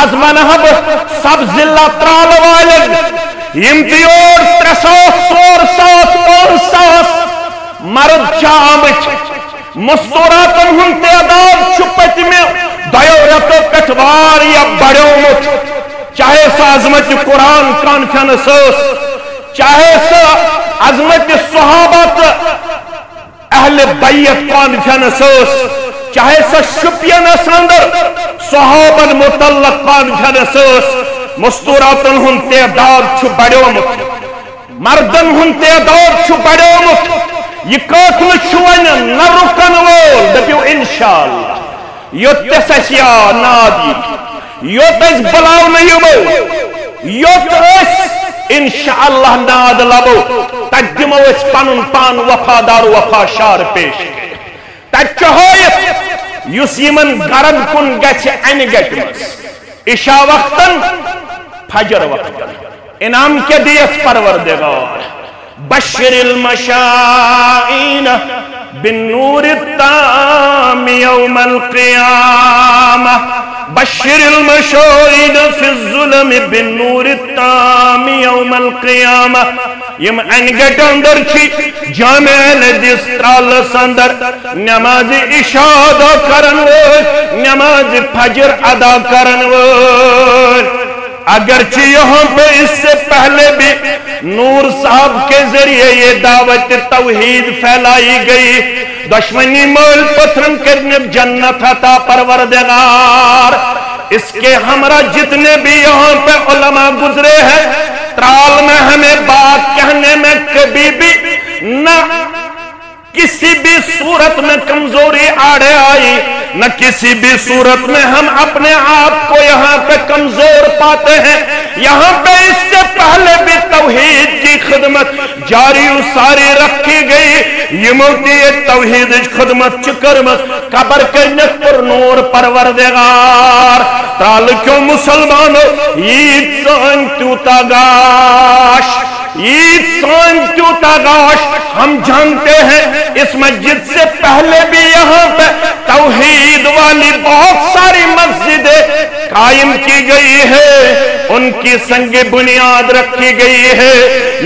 آز منہب سب ضلع ترال والن یمتیور 300 مرد چامچ مستوراتن ہن تعداد چھپت میں دیو رتو پٹوار یا بڑیو مچ چاہے سا عظمت قرآن کانفرنس چاہے سا عظمت صحابت اہل بیت کانفرنس چاہے سا شپین اندر صحابن متعلق کانفرنس مستوراتن ہن تعداد چھ بڑیو مچ مردن ہن تعداد چھ بڑیو مچ یہ قاتل چھوئن نہ رکن وول دپیو انشاءاللہ یوت سسیا نادی یوت اس بلاو نیمو یوت اس انشاءاللہ ناد لبو تجمو اس پانن پان وفادار وفاشار پیش تج چہویت یس یمن گرن کن گچ این گچ مس عشاء وقتن فجر وقتن انعام کے دیس پروردگار بشر المشائین بالنور التام يوم القيامة بشر المشائين في الظلم بالنور التام يوم القيامة یم انگٹ اندر چی جامع لدیس ترال سندر نماز عشاء ادا کرن وول نماز فجر ادا کرن وول اگرچہ یہاں پہ اس سے پہلے بھی نور صاحب کے ذریعے یہ دعوت توحید پھیلائی گئی دشمنی مول پتھرن کرنے جنت عطا پروردگار اس کے ہمراہ جتنے بھی یہاں پہ علماء گزرے ہیں ترال میں ہمیں بات کہنے میں کبھی بھی نہ کسی بھی صورت میں کمزوری آڑے آئی نہ کسی بھی صورت میں ہم اپنے آپ کو یہاں پہ کمزور پاتے ہیں یہاں پہ اس سے پہلے بھی توحید کی خدمت جاری و ساری رکھی گئی یہ موتی توحید خدمت چکرمت قبر کرنت پر نور پروردگار ترال کیوں مسلمانوں یہ سان توتا گاش عید سان کیوتا گاش ہم جانتے ہیں اس مسجد سے پہلے بھی یہاں پہ توحید والی بہت ساری مسجدیں قائم کی گئی ہے ان کی سنگ بنیاد رکھی گئی ہے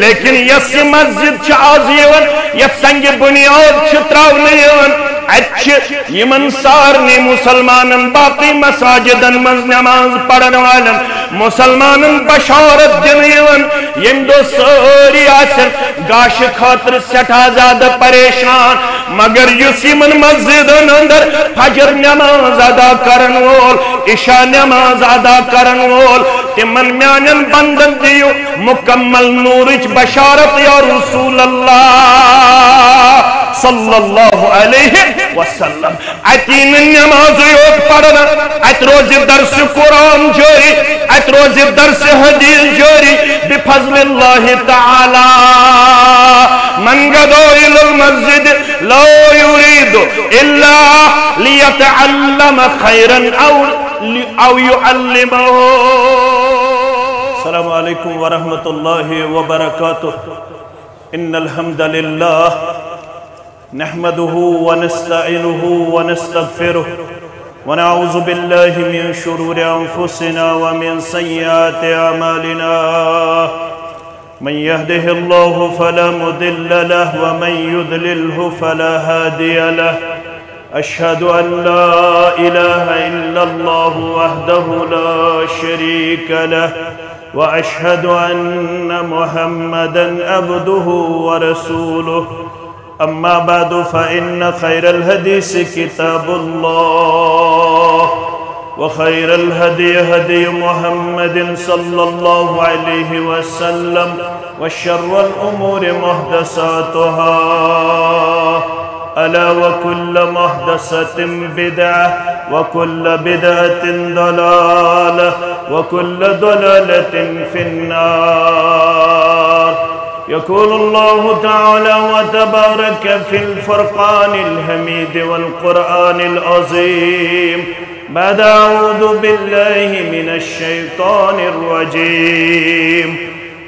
لیکن یس مسجد چازیون یہ سنگ بنیاد چھتراو نیون اچھ یمن سارنی مسلمانن باقی مساجدن مز نماز پڑھن والن مسلمانن بشارت دنیون یم دو سوری آسن گاش خاطر سٹھا زیادہ پریشان مگر یس یمن مسجدن اندر فجر نماز ادا کرن وول عشاء نماز ادا کرن وول تمن میانن بندن دیو مکمل نورچ بشارت یا رسول اللہ صلی اللہ علیہ وسلم اتین نماز یوت پڑھنا ات روز درس قرآن جاری ات روز درس حدیث جاری بفضل اللہ تعالی من غدو الى المسجد لا يريد الا ليتعلم خيرا او يعلمه. السلام علیکم ورحمۃ اللہ وبرکاتہ. ان الحمد للہ نحمده ونستعينه ونستغفره ونعوذ بالله من شرور أنفسنا ومن سيئات أعمالنا من يهده الله فلا مضل له ومن يضلله فلا هادي له أشهد أن لا إله إلا الله وحده لا شريك له وأشهد أن محمدا عبده ورسوله. أما بعد فإن خير الحديث كتاب الله وخير الهدي هدي محمد صلى الله عليه وسلم وشر الأمور محدثاتها ألا وكل محدثة بدعة وكل بدعة ضلالة وكل ضلالة في النار. يقول الله تعالى وتبارك في الفرقان الحميد والقرآن العظيم بعد أعوذ بالله من الشيطان الرجيم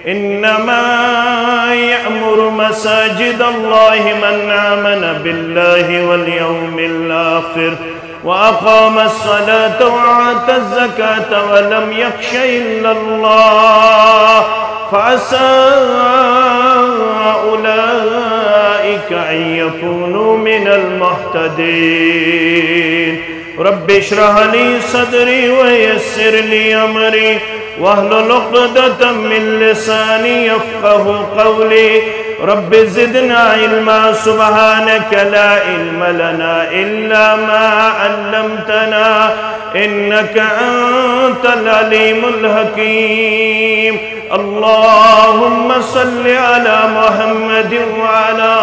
إنما يأمر مساجد الله من آمن بالله واليوم الآخر وأقام الصلاة وآتى الزكاة ولم يخش إلا الله فعسى أولئك أن يكونوا من المهتدين رب اشرح لي صدري ويسر لي أمري واحلل عقدة من لساني يفقه قولي رب زدنا علما سبحانك لا علم لنا إلا ما علمتنا إنك أنت العليم الحكيم اللهم صل على محمد وعلى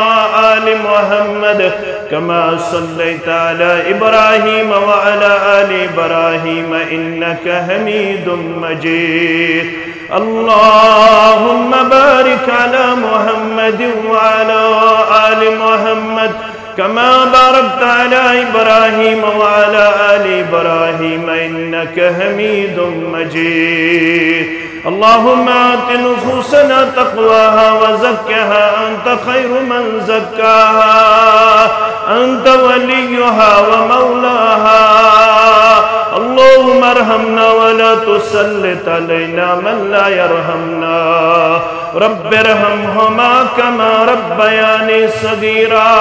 آل محمد كما صليت على إبراهيم وعلى آل إبراهيم إنك حميد مجيد اللهم بارك على محمد وعلى آل محمد كما باركت على إبراهيم وعلى آل إبراهيم إنك حميد مجيد اللهم آت نفوسنا تقواها وزكها أنت خير من زكاها أنت وليها ومولاها اللهم ارحمنا ولا تسلط علينا من لا يرحمنا رب ارحمهما كما ربياني صغيرا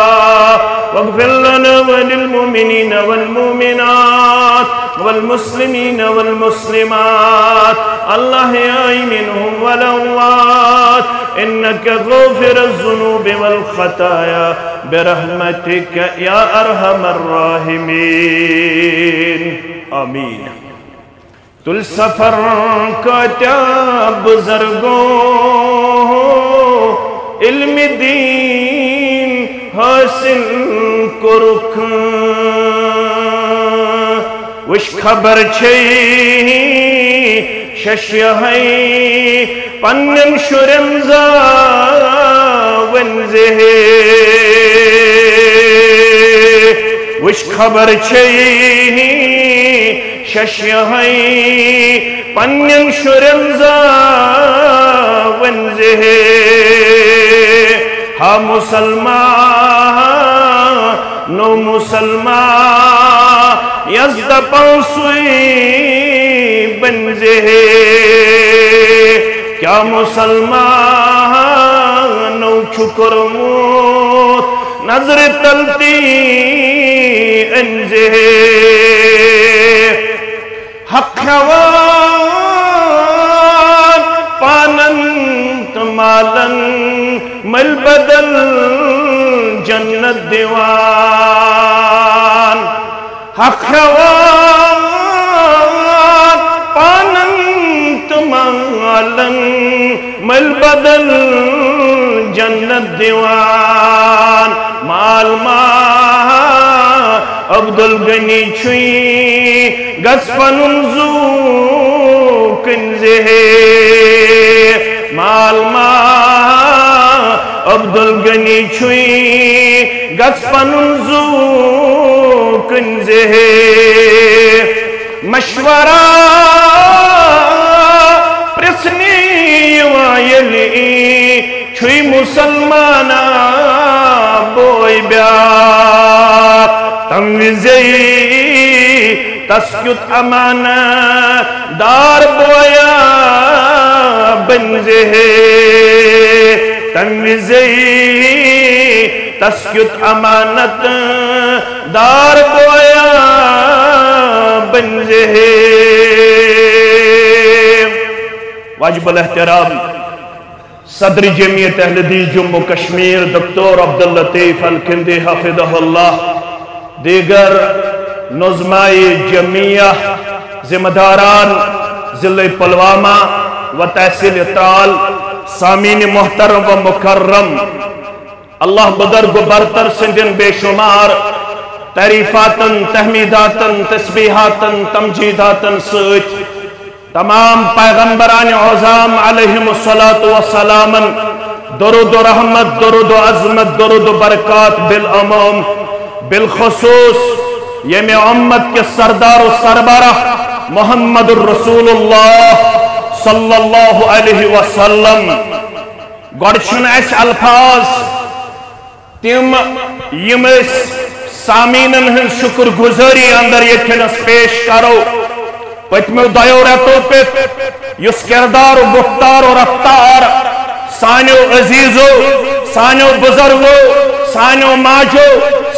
واغفر لنا وللمؤمنين والمؤمنات والمسلمين والمسلمات الأحياء منهم والأموات إنك غافر الذنوب والخطايا برحمتك يا أرحم الراحمين آمین تل سفر کا کیا بزرگوں علم دین حاصل کو رکھ وش خبر چھئی ششیہی پنن شرم زاونزے وش خبر چھئی ششیہی پنن شرم زاونزے ہا مسلمان نو مسلمان یزد پانسوئی بنزے کیا مسلمان نو چکر موت نظر تلتی انزے حق خوان پاننت مالن مل بدل جنت دیوان حق خوان پاننت مالن مل بدل جنت دیوان مال عبدالغنی چھوئی گسپن انزو کنزے مال عبدالغنی چھوئی گسپن انزو کنزے مشورہ پرسنی وائلی چھوئی مسلمانا بوئی بیار تمویزی تسکت امانہ دار بویا بنزے تمویزی تسکت امانت دار بویا بنزے واجب الاحترام صدر جمعیت اہل حدیث جموں کشمیر دکتور عبداللطیف الکندی حفظہ اللہ دیگر نظمائی جمعیہ ذمہ داران ضلع پلوامہ و تحصیل اطرال سامعین محترم و مکرم اللہ بزرگ و برتر سندن بے شمار تعریفاتن تحمیداتن تسبیحاتن تمجیداتن سوچ تمام پیغمبران عظام علیہم السلام درود و رحمت درود و عظمت درود و برکات بالعموم بالخصوص یم امت کے سردار و سربراہ محمد الرسول اللہ صلی اللہ علیہ وسلم گوڑ چھن اس الفاظ تم یم سامینن ہن شکر گزاری اندر یتھنس پیش کرو پتمیو دیو رتو پہ یس کردار و گفتار و رفتار سانیو عزیزو سانیو بزرگو سانیو ماجو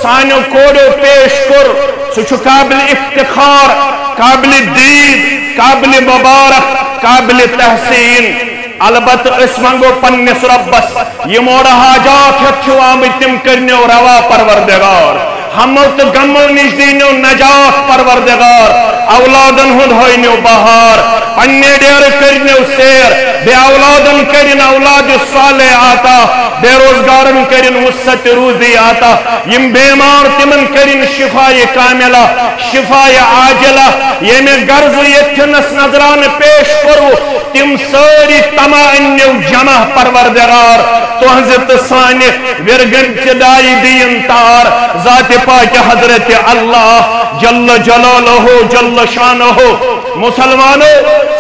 سانیو کوڑو پیش کر سچو قابل افتخار قابل دید قابل مبارک قابل تحسین البت اس منگو پنس ربس یہ موڑا حاجات ہتھو آمد تم کرنیو روا پروردگار ہمو تو گمو نجدینیو نجات پروردگار اولادن ہند ہوئینیو بہار پنی دیر کرنیو سیر بے اولادن کرن اولاد صالح آتا بے روزگارن کرن وسط روزی آتا یم بیمار تمن کرن شفاء کاملہ شفاء عاجلہ یہ میں غرض یتھنس نظران پیش کرو تم ساری تمانیو جمع پروردگار تو حضرت سانی ورگن چدائی دین تار ذات پاک حضرت اللہ جل جلالہ جل شانہ مسلمانو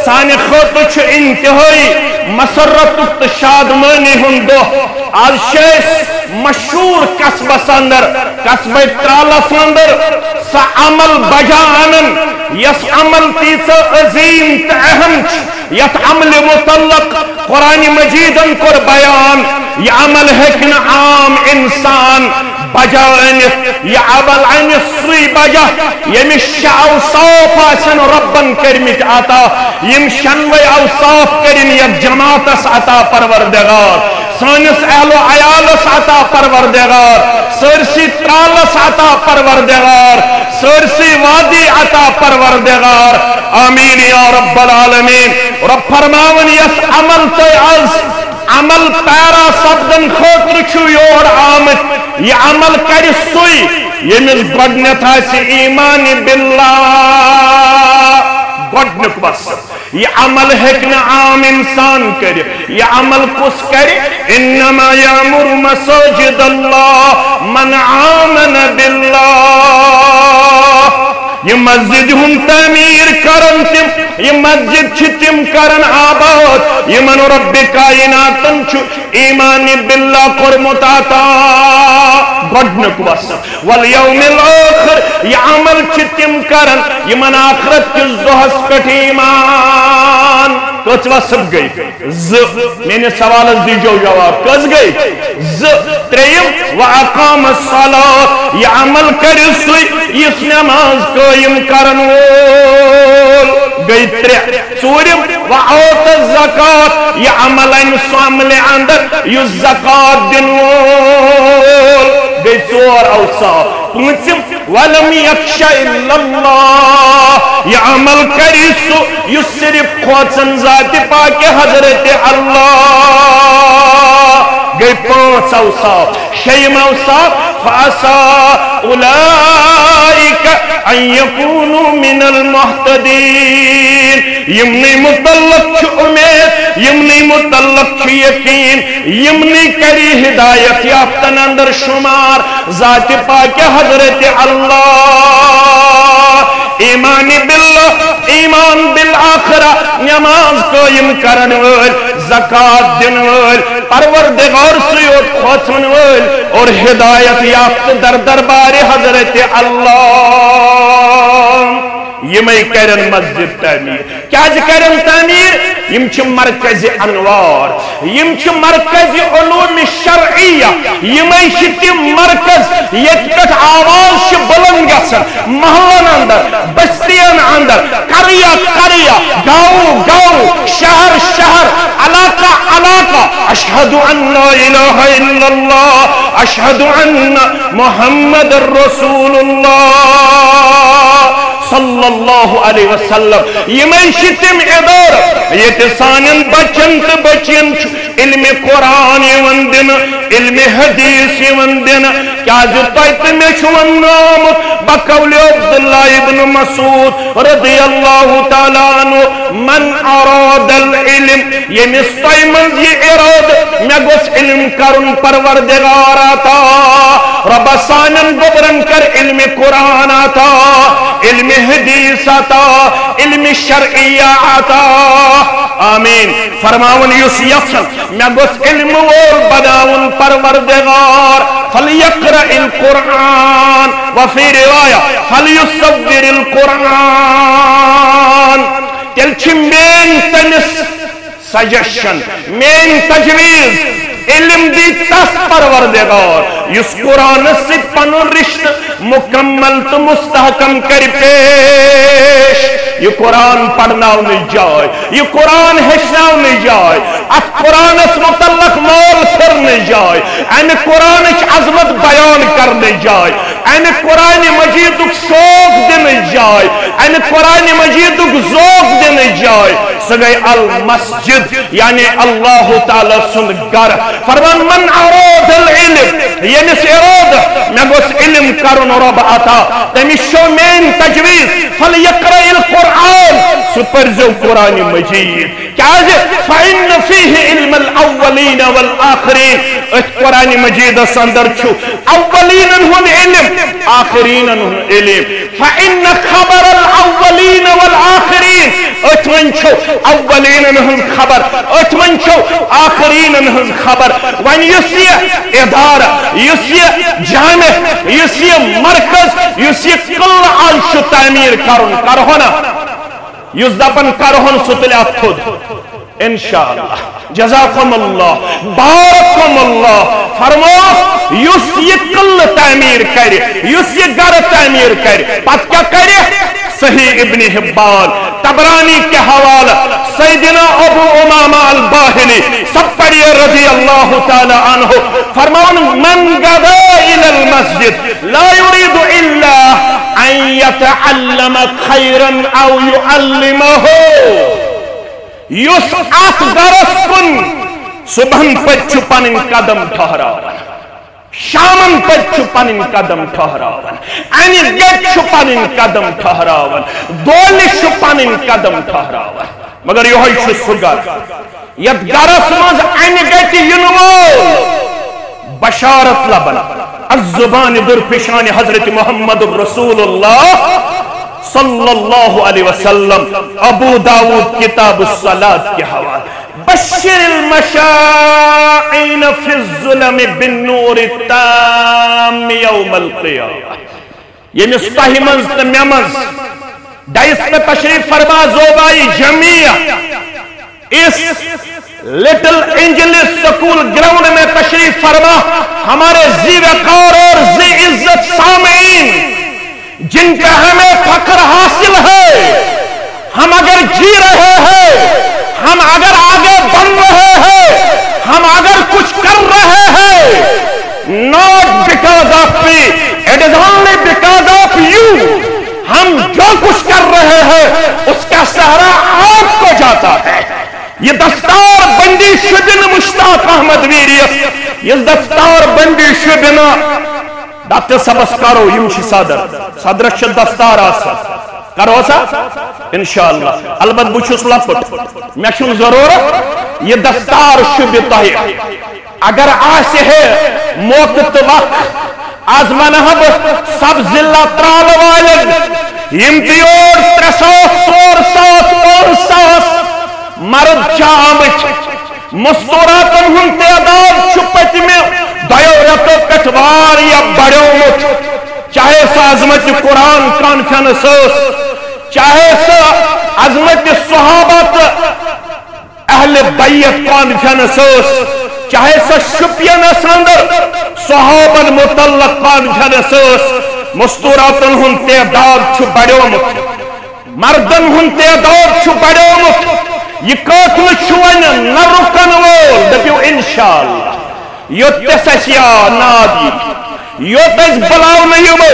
سانی خطچ انتہائی مسرت شادمانی ہندو آج شیس مشہور قصبہ سندر قصبہ ترالا سندر سا عمل بجانن یس عمل تیسا عظیم تأہم یت عمل مطلق قرآن مجیدن کر بیان یہ عمل ہے کہ عام انسان بجان یہ عمل عن سوی بجا یم اوصاف آسن ربن کرمت عطا یم شنوی اوصاف کرن یک جماعت عطا پروردگار سانس اہل و عیالس عطا پروردگار سرسی ترالس عطا پروردگار سرسی وادی عطا پروردگار آمین یا رب العالمین رب فرماون یس عمل تو از عمل پیرا سبدن خطر چھو یور آمد یہ عمل کر سوئی یہ مل گوڑنت آسی ایمان باللہ گوڑنک بس یہ عمل حکن عام انسان کرے یہ عمل کس کرے انما یامر مساجد اللہ من آمن باللہ یہ مسجد ہم تعمیر کرن تم یہ مسجد چھتم کرن آباد یہ من رب کائناتن چھو ایمان باللہ قرمت آتا گوڑنک بس والیوم الاخر یہ عمل چھتم کرن یہ من آخرت کس دوہس پٹ ایمان کچھ وصف گئی میں نے سوال از دیجو جواب کس گئی تریم وَأَقَامَ الصَّلَاةِ یہ عمل کری سوئی اس نماز قائم کرن وول گئی ترے سورم وَعَوْتَ الزَّقَاتِ یہ عمل انسو عمل اندر یہ زکاة دن وول گئی سور اوصاف پونچم وَلَمْ يَكْشَ إِلَّا اللَّهِ یہ عمل کری سو یہ صرف خوصن ذات پاک حضرت اللہ گئی پانچ اوصاف شیم اوصاف فَأَسَا أُولَئِكَ أَن يَكُونُوا مِنَ الْمُحْتَدِينَ یمنی متعلق چھو امید یمنی متعلق چھو یقین یمنی کری ہدایت یافتن اندر شمار ذات پاک حضرت اللہ ایمان باللہ ایمان بالآخرہ نماز قائم کرن وال زکاة دن وال پروردگار سیوت خوصن وال اور ہدایت یافت در دربار حضرت اللہ یہ میں کرن مسجد تعمیر کیا کرن تعمیر یم چھ مرکز انوار یم چھ مرکز علوم شرعیہ یم چھ مرکز یت آواز چھ بلند گژھان محلن اندر بستیان اندر قریہ قریہ گاؤں گاؤں شہر شہر علاقہ علاقہ اشہد ان لا الہ الا اللہ اشہد ان محمد الرسول اللہ صلی اللہ علیہ وسلم یہ میں شتم ادار یہ تسانن بچن تو بچن علم قرآن وندن علم حدیث وندن کیا زبطیت میں چھوان نام بقول عبداللہ ابن مسعود رضی اللہ تعالیٰ عنہ من اراد العلم یہ مستعی منز یہ اراد میں گوس علم کرن پروردگار آتا رب سانن گبرن کر علم قرآن آتا علم حدیث آتا علم شرعیہ آتا آمین فرماون یس یفشن میں گوس علم وول بداون پروردگار فَلْيَقْرَئِ الْقُرْآنَ وَفِي رِوَایَةٍ فَلْيُصَوِّرِ الْقُرْآنَ تیل چھ مین تمس سجیشن مین تجویز علم دی تس پروردگار یس قرآن سے پنن رشت مکمل تو مستحکم کر پیش یہ قرآن پڑھناؤنی جائے یہ قرآن ہشناؤنی جائے ات قرآن اس متعلق مول کرنے جائے این قرآن اچ عظمت بیان کرنے جائے این قرآن مجید شوق دینے جائے این قرآن مجید ذوق دینے جائے سگئی المسجد یعنی اللہ تعالی سن گر فرمان من عروض العلم یعنی سے ارود میں گوس علم کرن رب عطا تمی شو مین تجویز فلیقرأ القرآن سپرزو قرآن مجید کیاز فإن فیہ علم الاولین والآخرین اس قرآن مجید سندر چھو اولین انہن علم آخرین انہن علم فإن خبر الاولین والآخرین اتمن چھو اولین انہن خبر اتمن چھو آخرین انہن خبر وان یسی ادارہ یسی جامع یسی مرکز یسی کل آنش تعمیر کرہونا یس دپن کرہون ستلیات خود انشاءاللہ جزاکم اللہ بارکم اللہ فرمو یس یہ کل تعمیر کرے یس یہ گر تعمیر کرے پت کیا کرے صحیح ابن حبان تبرانی کے حوالہ سیدنا ابو امامہ الباہلی سب پڑھئے رضی اللہ تعالی عنہ فرمان من غدا الى المسجد لا يريد الا ان يتعلم خيرا او يعلمه یس ات گرس کن صبحن پچھو پنن قدم ٹھہراون شامن پچھو پنن قدم ٹھہراون اینی گچھو پنن قدم ٹھہراون دولشو پنن قدم ٹھہراون مگر یہ ہوئی سگر یت گرس مز اینی گچھ ینوول بشارت لبن الزبان در پیشان حضرت محمد رسول اللہ صلی اللہ علیہ وسلم ابو داود کتاب الصلاة کے حوالے بشر المشاعین فی الظلم بالنور التام یوم القیامہ یہ مستحی منز تمیمز ڈائس میں تشریف فرما زوبائی جمعیہ us little angels school ground میں تشریف فرما ہمارے زی وقار اور زی عزت سامعین جن کا ہمیں فخر حاصل ہے ہم اگر جی رہے ہیں ہم اگر آگے بڑھ رہے ہیں ہم اگر کچھ کر رہے ہیں not because of me it is only because of you ہم جو کچھ کر رہے ہیں اس کا سہرا آپ کو جاتا ہے یہ دستار بندی شدن مشتاق احمد ویریس یہ دستار بندی شدنا ڈاکٹر سبس کرو یمشی صدر شد دستار آسا کرو سا انشاءاللہ البت بچھوس لپٹ میں شن ضرورت یہ دستار شب تاہی اگر آسے ہے موقت وقت آزمانہب سب ضلع ترال والن یمتیور 300 مرد جامچ مستوراتن ہن تعداد چھپت میں دیو رتو پٹوار یا بڑیو مت چاہے سا عظمت قرآن کانفرنس چاہے سا عظمت صحابت اہل بیت کانفرنس چاہے سا شپین سندر صحابن متعلق کانفرنس مستوراتن ہن تعداد چھ بڑیو مت مردن ہن تعداد چھ بڑیو مت یہ قاتل چھوان نہ رکن وول دپیو انشاءاللہ یوت تسیا نادی یوت اس بلاو نیمو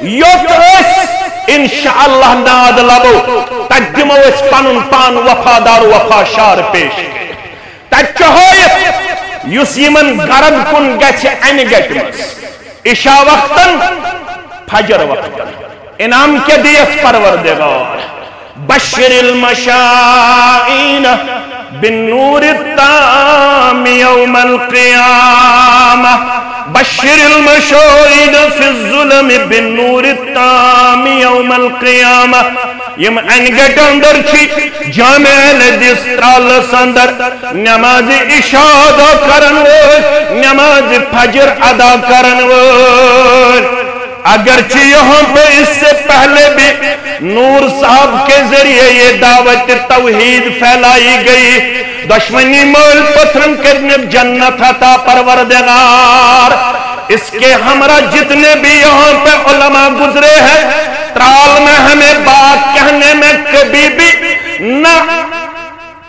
یوت اس انشاءاللہ ناد لبو تجمو اس پانن پان وفادار وفاشار پیش تجھویت یس یمن گرد کن گچ این گٹمس عشاء وقتن فجر وقتن انعام کے دیس پروردگار بشر المشائین بالنور التام یوم القیامہ بشر المشائین فی الظلم بالنور التام یوم القیامہ یم انگٹ اندر چھی جامع الحدیث ترالس اندر نماز عشاء ادا کرن وول نماز فجر ادا کرن وول اگرچہ یہاں پہ اس سے پہلے بھی نور صاحب کے ذریعے یہ دعوت توحید پھیلائی گئی دشمنی مول پتھرن کرنے جنت عطا پروردگار اس کے ہمراہ جتنے بھی یہاں پہ علماء گزرے ہیں ترال میں ہمیں بات کہنے میں کبھی بھی نہ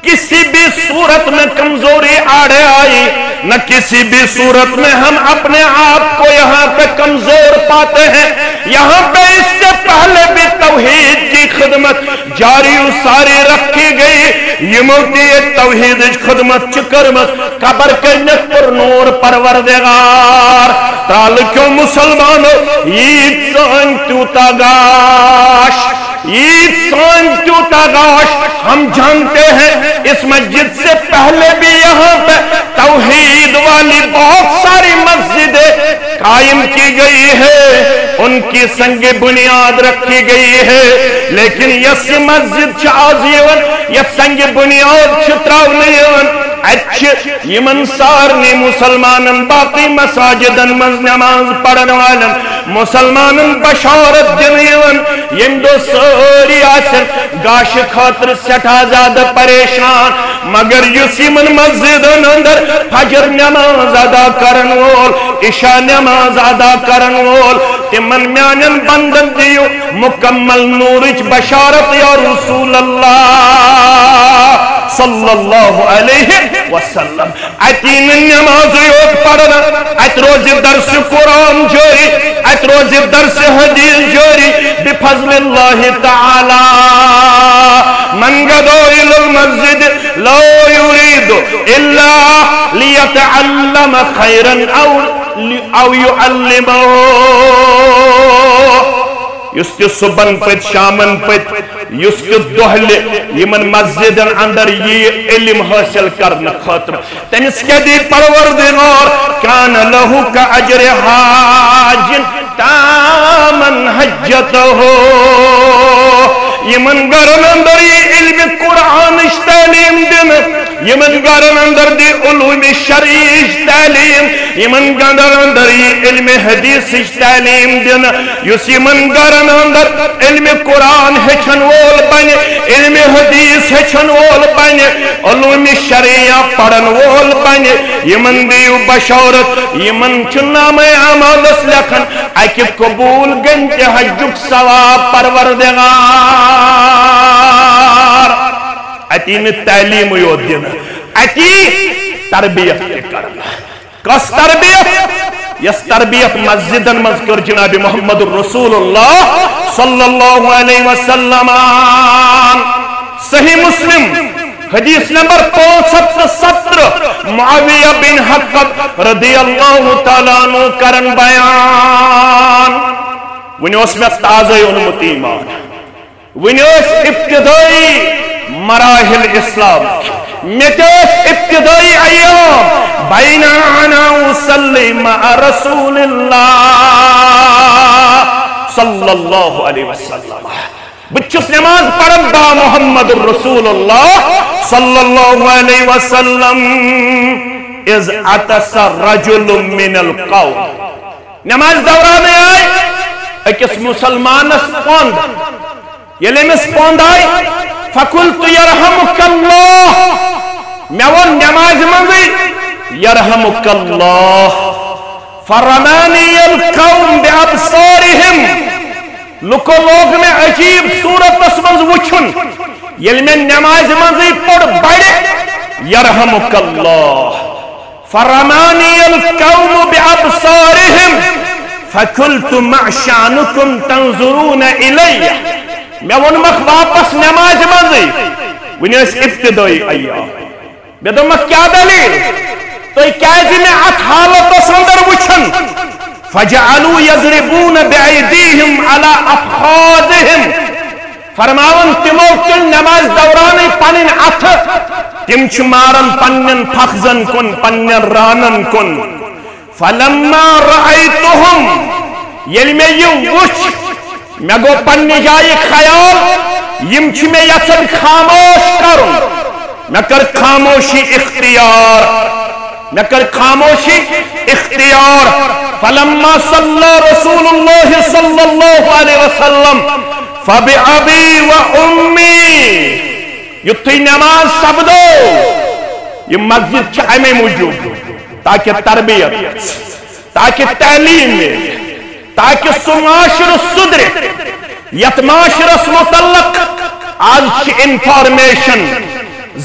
کسی بھی صورت میں کمزوری آڑے آئی نہ کسی بھی صورت میں ہم اپنے آپ کو یہاں پہ کمزور پاتے ہیں یہاں پہ اس سے پہلے بھی توحید کی خدمت جاری و ساری رکھی گئی یہ موتی توحید خدمت چکرمت قبر کرنت پر نور پروردگار تالکیوں مسلمانوں یہ سان تیوتا گاش عید سان تیوتا گاش ہم جانتے ہیں اس مسجد سے پہلے بھی یہاں پہ توحید والی بہت ساری مسجدیں قائم کی گئی ہے ان کی سنگ بنیاد رکھی گئی ہے لیکن یس مسجد چازیون یہ سنگ بنیاد چھتراؤنیون اچھ یمن سارنی مسلمانن باقی مساجدن مز نماز پڑھن والن مسلمانن بشارت دنیون یم دو ساری آسن گاش خاطر سٹھا زیادہ پریشان مگر یس یمن مسجدن اندر فجر نماز ادا کرن وول عشاء نماز ادا کرن وول تمن میانن بندن دیو مکمل نورچ بشارت یا رسول اللہ صلی اللہ علیہ وسلم اتین نماز یوت پڑھنا ات روز درس قرآن جاری ات روز درس حدیث جاری بفضل اللہ تعالی من غدو الى المسجد لا يريد الا ليتعلم خيرا او يعلمه یس کہ صبح پت شامن پت یس کہ دہل یمن مسجدن اندر یہ علم حاصل کرنا خاطر تمس کیا دی پروردگار کان لہو کا اجر حاج تامن حجته یمن گرن اندر یہ علم قرآن تعلیم دن یمن گرن اندر دی علوم شریع تعلیم یمن گرن اندر یہ علم حدیث تعلیم دن یس یمن گرن اندر علم قرآن ہچن وول بن علم حدیث ہچن وول بن علوم شریعہ پڑھن وول بن یمن دیو بشارت یمن چنام اعمالس لکھن اکی قبول گنج حجک ثواب پروردگار اتی میں تعلیم یود دینا اتی تربیت کرنا کس تربیت یس تربیت مسجدن مذکر جناب محمد الرسول اللہ صلی اللہ علیہ وسلم صحیح مسلم حدیث نمبر 517 معاویہ بن حقب رضی اللہ تعالیٰ عنہ کرن بیان ونیوس میں تازہ انمت ایمان ونیوس ابتدائی مراحل اسلام میتوس ابتدائی ایام بینانا وصلی مع رسول اللہ صلی اللہ علیہ وسلم بچس نماز پڑھن با محمد الرسول اللہ صلی اللہ علیہ وسلم اذ عطس رجل من القوم نماز دورانے آئے اکس مسلمانس پوند یلی مس پوند آئی فقلت یرحمک اللہ میون نماز منگی یرحمک اللہ فرمانی القوم بابصارهم لکو لوگ میں عجیب صورت اسمنز وچھن یل میں نماز منزی پڑ بڑے یرحمک اللہ فرمانی القوم بابصارهم فقلت معشانکم تنظرون الی میں ونمک واپس نماز منزی ونیس ابتدائی ایام میں دمک کیا دلیل تو کیازی میں ات حالت سندر وچھن فجعلوا يضربون بأيديهم على أفخاذهم فرماون تمو تل نماز دوران پنن اتھ تم چھ مارن پنن پخزن کن پنن رانن کن فلما رأيتهم یل میں یہ وچ میں گو پنی جائے خیال یم چھ میں یسن خاموش کرن میں کر خاموشی اختیار میں کر خاموشی اختیار فلما صلی رسول اللہ صلی اللہ علیہ وسلم فبأبی و امی یتھی نماز سبدو یہ مسجد چھ امی موجود تاکہ تربیت تاکہ تعلیم میں تاکہ سماشر صدر یت معاشرس متعلق آج چھ انفارمیشن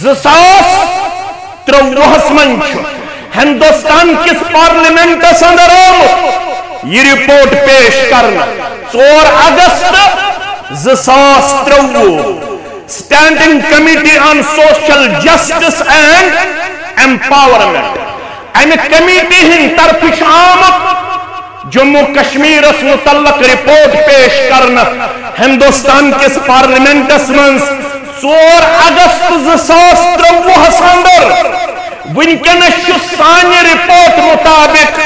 2023 من ہندوستان کس پارلیمنٹ اندر آمد یہ رپورٹ پیش کرنا 4 اگست 2023 standing committee on social justice and empowerment امی کمیٹی ہن طرف آمد جموں کشمیر اس متعلق رپورٹ پیش کرنا ہندوستان کس پارلیمنٹ من 4 اگست 2023 اندر ونکنس سانہ رپورٹ مطابق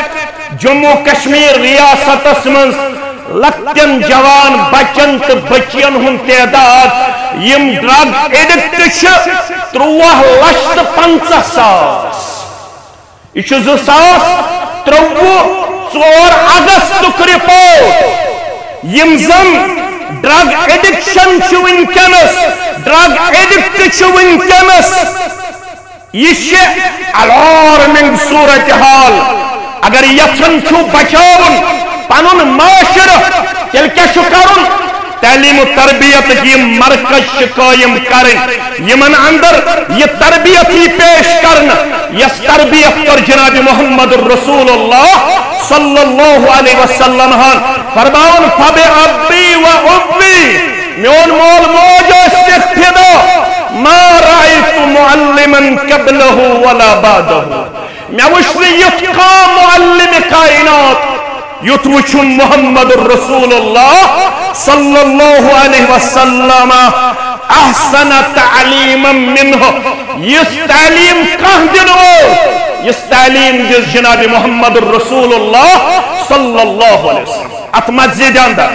جموں کشمیر ریاست من لکٹن جوان بچن تو بچین ہن تعداد یم ڈرگ ایڈکٹ 3,50,000 یہ 2023 4 اگست رپورٹ یم زن ڈرگ ایڈکشن ونکنس ڈرگ ایڈکٹ ونکنس یہ الارمنگ صورتحال اگر یژھان چھو بچاون پنن معاشرہ تیل کیا چھو کرن تعلیم و تربیت کی مرکز قائم کریں یمن اندر یہ تربیت ہی پیش کرنا یس تربیت پر جناب محمد الرسول اللہ صلی اللہ علیہ وسلم فرماؤن فبأبی و امی میون مول موج استقتدا ما رأیت معلما قبلہ ولا بعدہ میں وشنی یتقا معلم کائنات یتوچن محمد الرسول اللہ صلی اللہ علیہ وسلم احسن تعلیما منہ یہ تعلیم کہاں دنو یہ تعلیم جس جناب محمد الرسول اللہ صلی اللہ علیہ وسلم ات مسجد اندر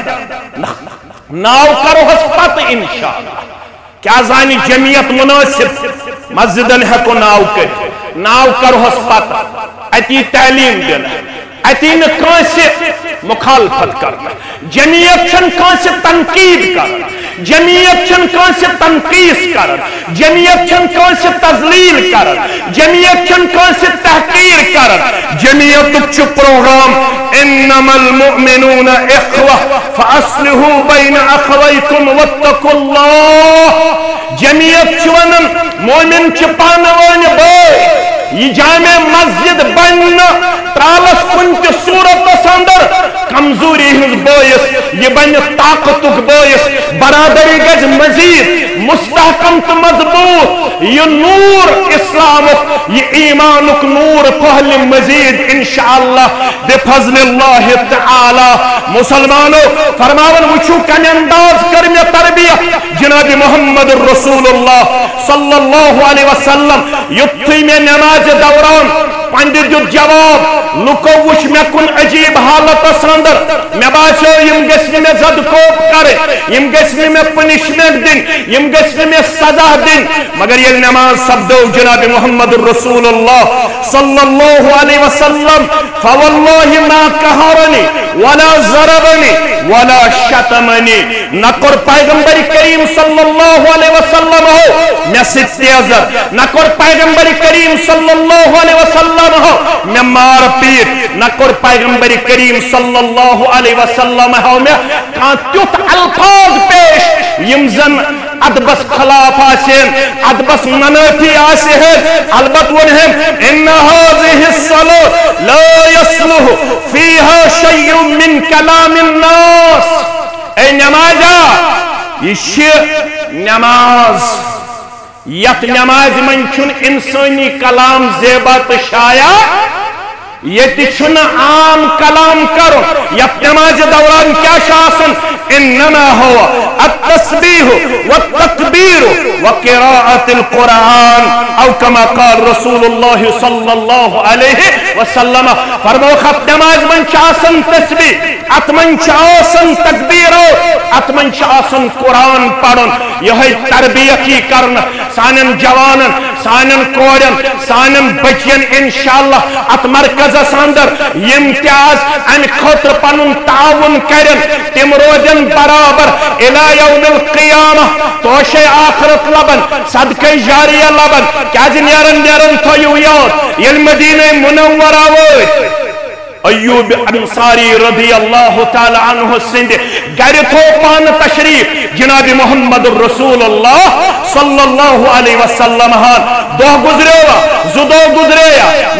ناو کرو ہس پت انشاءاللہ کیا زانی جمعیت مناسب مسجدن ہے کو ناو کر ناو کرو ہس پت اتی تعلیم دینا اتی نے کانسے مخالفت کرنا جمعیت چھن کانسے تنقید کرنا جمعیت چھن کانسے تنقیس کرنا جمعیت چھن کانسے تذلیل کرنا جمعیت چھن کانسے تحقیر کرنا جمعیت چھ پروگرام انما المؤمنون اخوہ فاصلحوا بین اخویکم واتقوا اللہ جمعیت چھوانن مومن چھ پانوان بھائی یہ جامع مسجد بننا ترالس کنت صورت اندر کمزوری ہز باعث یہ بن طاقتک باعث برادری گز مزید مستحکم تو مضبوط یہ نور اسلامک یہ ایمانک نور پہل مزید انشاءاللہ بفضل اللہ تعالی مسلمانوں فرماون وچھو کن انداز کر میں تربیت جناب محمد الرسول اللہ صلی اللہ علیہ وسلم یتھی میں نماز دوران پندر جو جواب لکو وچ میں کن عجیب حالت اندر میں باسو یم گسنی میں زد کوپ کرے یم گسنی میں پنشمنٹ دن یم گسنی میں سزا دن مگر یہ نماز سبدو جناب محمد الرسول اللہ صلی اللہ علیہ وسلم فواللہ ما قہرنی ولا ضربنی ولا شتمنی نکر پیغمبر کریم صلی اللہ علیہ وسلم ہو میں ستیازر نکر پیغمبر کریم صلی اللہ علیہ وسلم ہو میں مار پیر نکر پیغمبر کریم صلی اللہ علیہ وسلم ہو میں کانتیت الفاظ پیش یمزن ادبس خلاف آسین ادبس منافی آسین البت ونہم ان هذه الصلاة لا يصلح فيها شيء من كلام الناس اے نمازا یہ نماز یت نماز من چھن انسانی کلام زیبا تو شایا یہ چھنا عام کلام کرو یا نماز دوران کیا شاسن انما ہوا التسبیح والتکبیر وقراءت القرآن او کما قال رسول اللہ صلی اللہ علیہ وسلم فرمو خط نماز من شاسن تسبیح اتمن شاسن تکبیر اتمن شاسن قرآن پڑھن یہ تربیتی کرنا سانن جوانن سانن کوڑن سانن بچین انشاءاللہ ات مرکزس اندر امتیاز ان خطر پنن تعاون کرن تم روزن برابر الى یوم القیامہ توشے آخرت لبن صدقہ جاریہ لبن کیا نیرن تھویو یاد یل مدینہ منورہ وید ایوب انصاری رضی اللہ تعالی عنہ سند گر تھو پان تشریف جناب محمد رسول اللہ صلی اللہ علیہ وسلم دو گزرے زدو گزرے